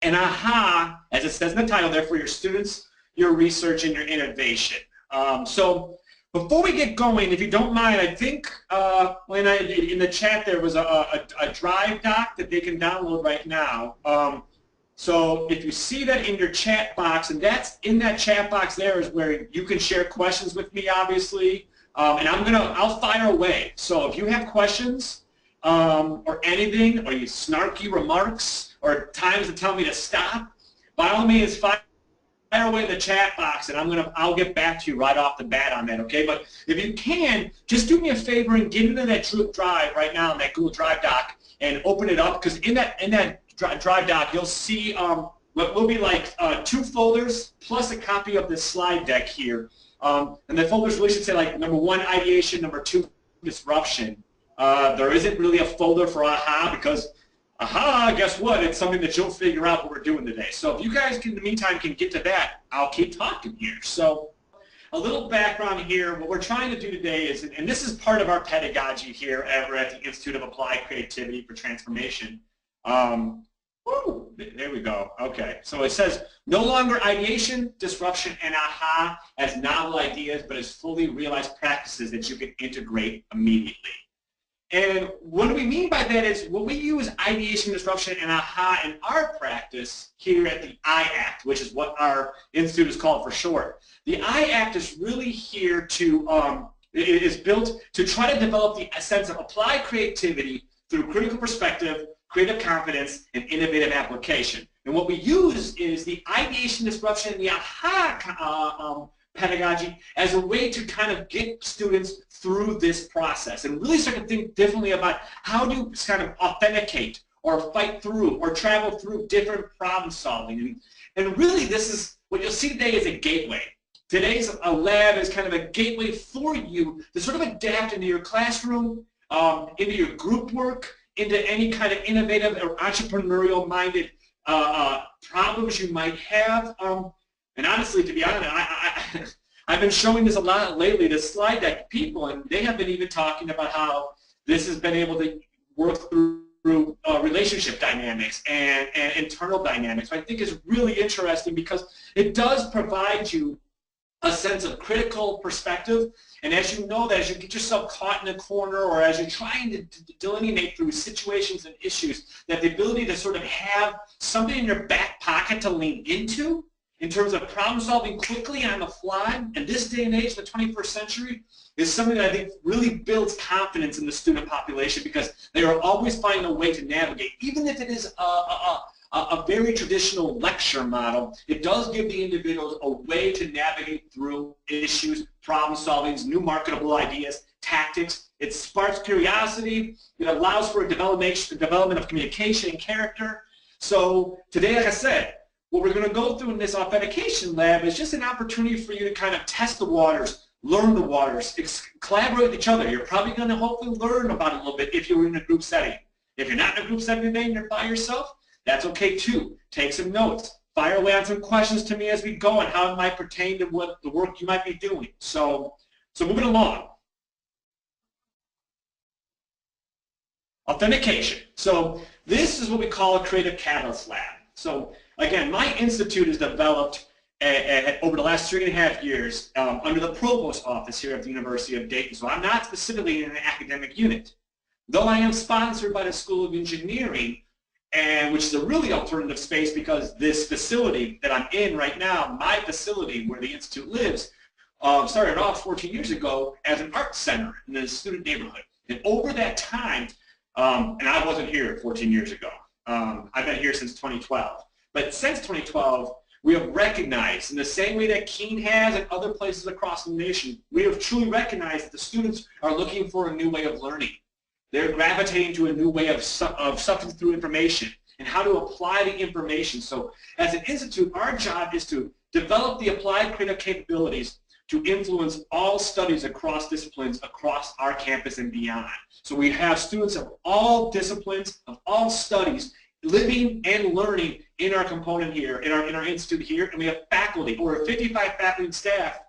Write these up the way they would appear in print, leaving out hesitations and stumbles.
and AHA, as it says in the title there, for your students, your research, and your innovation. So before we get going, if you don't mind, I think in the chat there was a Drive doc that they can download right now. So if you see that in your chat box, and that's in that chat box there is where you can share questions with me, obviously, and I'll fire away. So if you have questions or anything, or you snarky remarks, or times to tell me to stop, by all means, fire away in the chat box, and I'll get back to you right off the bat on that, okay? But if you can, just do me a favor and get into that Drive right now, in that Google Drive doc, and open it up, because in that Drive doc, you'll see what will be like 2 folders plus a copy of this slide deck here. And the folders really should say like number 1, ideation, number 2, disruption. There isn't really a folder for AHA because guess what? It's something that you'll figure out what we're doing today. So if you guys can, in the meantime, can get to that, I'll keep talking here. So a little background here. What we're trying to do today is, and this is part of our pedagogy here at the Institute of Applied Creativity for Transformation. There we go. Okay. So it says no longer ideation, disruption, and AHA as novel ideas, but as fully realized practices that you can integrate immediately. And what do we mean by that is what we use ideation, disruption, and AHA in our practice here at the I-ACT, which is what our institute is called for short. The I-ACT is really here to, it is built to try to develop the sense of applied creativity through critical perspective, creative confidence, and innovative application. And what we use is the ideation, disruption, and the AHA pedagogy as a way to kind of get students through this process and really start to think differently about how to kind of authenticate or fight through or travel through different problem solving. And really this is, what you'll see today is a gateway. Today's lab is kind of a gateway for you to sort of adapt into your classroom, into your group work, into any kind of innovative or entrepreneurial minded problems you might have. And honestly, to be honest, I've been showing this a lot lately, this slide deck to people, and they have been even talking about how this has been able to work through relationship dynamics and internal dynamics. I think is really interesting because it does provide you a sense of critical perspective. And as you know that, as you get yourself caught in a corner or as you're trying to delineate through situations and issues, that the ability to sort of have something in your back pocket to lean into in terms of problem solving quickly on the fly in this day and age, the 21st century, is something that I think really builds confidence in the student population because they are always finding a way to navigate. Even if it is a very traditional lecture model, it does give the individuals a way to navigate through issues, problem solving, new marketable ideas, tactics. It sparks curiosity. It allows for a development of communication and character. So today, like I said, what we're going to go through in this authentication lab is just an opportunity for you to kind of test the waters, learn the waters, collaborate with each other. You're probably going to hopefully learn about it a little bit if you're in a group setting. If you're not in a group setting today and you're by yourself, that's okay too. Take some notes. Fire away on some questions to me as we go and how it might pertain to what the work you might be doing. So moving along. Authentication. So this is what we call a creative catalyst lab. So again, my institute has developed over the last 3.5 years under the provost office here at the University of Dayton. So I'm not specifically in an academic unit, though I am sponsored by the School of Engineering, and which is a really alternative space because this facility that I'm in right now, my facility where the institute lives, started off 14 years ago as an art center in the student neighborhood. And over that time, and I wasn't here 14 years ago. I've been here since 2012. But since 2012, we have recognized, in the same way that Keene has and other places across the nation, we have truly recognized that the students are looking for a new way of learning. They're gravitating to a new way of substance through information and how to apply the information. So as an institute, our job is to develop the applied creative capabilities to influence all studies across disciplines across our campus and beyond. So we have students of all disciplines, of all studies, living and learning in our component here, in our institute here, and we have faculty, over 55 faculty and staff,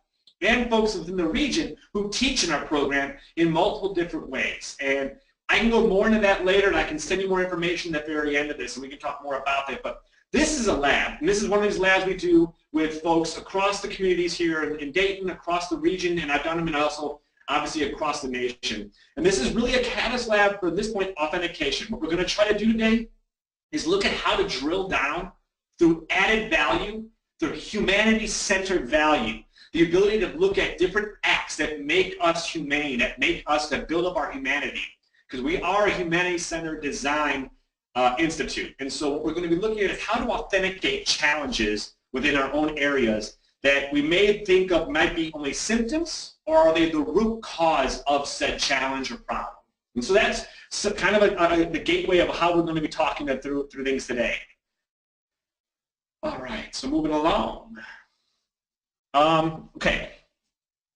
and folks within the region who teach in our program in multiple different ways. And I can go more into that later, and I can send you more information at the very end of this, and we can talk more about that. But This is a lab, and this is one of these labs we do with folks across the communities here in Dayton, across the region, and I've done them and also obviously across the nation. And this is really a catalyst lab for, at this point, authentication. What we're going to try to do today is look at how to drill down through added value, through humanity-centered value, the ability to look at different acts that make us humane, that build up our humanity. Because we are a humanity-centered design institute. And so what we're going to be looking at is how to authenticate challenges within our own areas that we may think of might be only symptoms, or are they the root cause of said challenge or problem. And so that's kind of the gateway of how we're going to be talking through things today. All right, so moving along. Okay.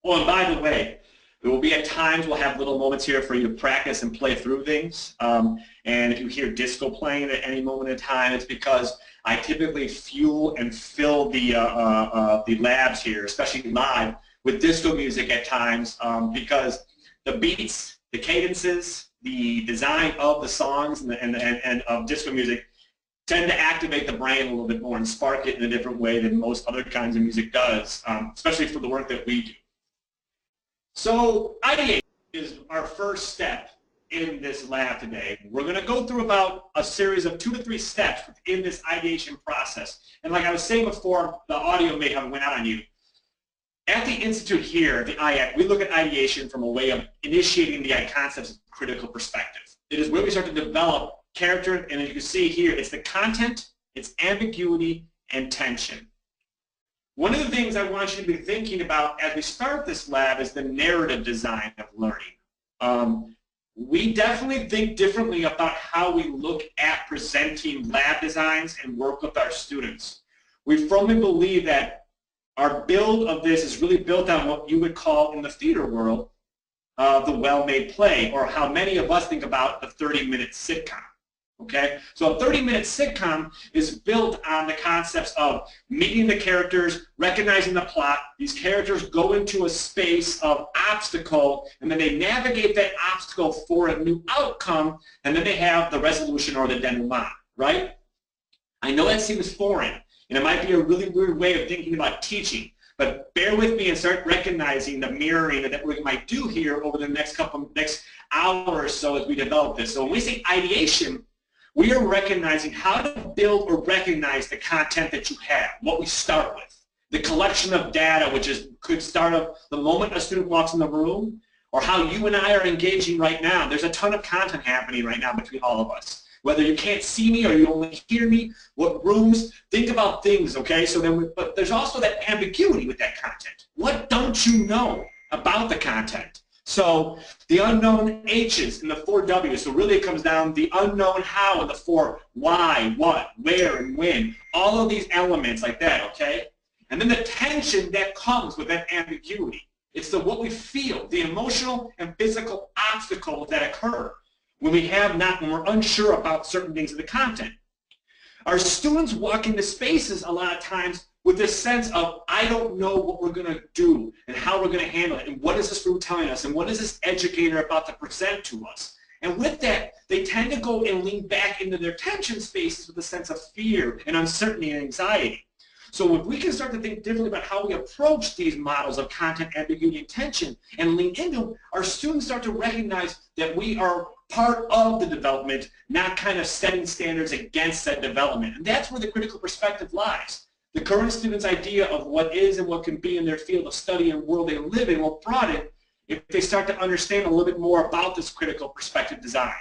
Oh, and by the way, there will be at times we'll have little moments here for you to practice and play through things. And if you hear disco playing at any moment in time, it's because I typically fuel and fill the labs here, especially live, with disco music at times because the beats, the cadences, the design of the songs and of disco music tend to activate the brain a little bit more and spark it in a different way than most other kinds of music does, especially for the work that we do. So ideation is our first step in this lab today. We're going to go through about a series of 2 to 3 steps within this ideation process. And like I was saying before, the audio may have went out on you. At the Institute here, the IAC, we look at ideation from a way of initiating the concepts of critical perspective. It is where we start to develop character, and as you can see here, it's the content, it's ambiguity, and tension. One of the things I want you to be thinking about as we start this lab is the narrative design of learning. We definitely think differently about how we look at presenting lab designs and work with our students. We firmly believe that our build of this is really built on what you would call in the theater world the well-made play, or how many of us think about a 30-minute sitcom. Okay, so a 30-minute sitcom is built on the concepts of meeting the characters, recognizing the plot. These characters go into a space of obstacle, and then they navigate that obstacle for a new outcome, and then they have the resolution or the denouement, right? I know that seems foreign, and it might be a really weird way of thinking about teaching, but bear with me and start recognizing the mirroring that we might do here over the next hour or so as we develop this. So when we say ideation, we are recognizing how to build or recognize the content that you have, what we start with. The collection of data, which could start up the moment a student walks in the room, or how you and I are engaging right now. There's a ton of content happening right now between all of us. Whether you can't see me or you only hear me, what rooms, think about things, okay? So then, but there's also that ambiguity with that content. What don't you know about the content? So the unknown H's and the 4 W's, so really it comes down the unknown how and the 4 why, what, where, and when. All of these elements like that, okay? And then the tension that comes with that ambiguity. It's what we feel, the emotional and physical obstacles that occur when we're unsure about certain things of the content. Our students walk into spaces a lot of times with this sense of, I don't know what we're going to do and how we're going to handle it, and what is this room telling us, and what is this educator about to present to us. And with that, they tend to go and lean back into their tension spaces with a sense of fear and uncertainty and anxiety. So if we can start to think differently about how we approach these models of content, ambiguity, and tension and lean into them, our students start to recognize that we are part of the development, not kind of setting standards against that development. And that's where the critical perspective lies. The current student's idea of what is and what can be in their field of study and world they live in will broaden if they start to understand a little bit more about this critical perspective design.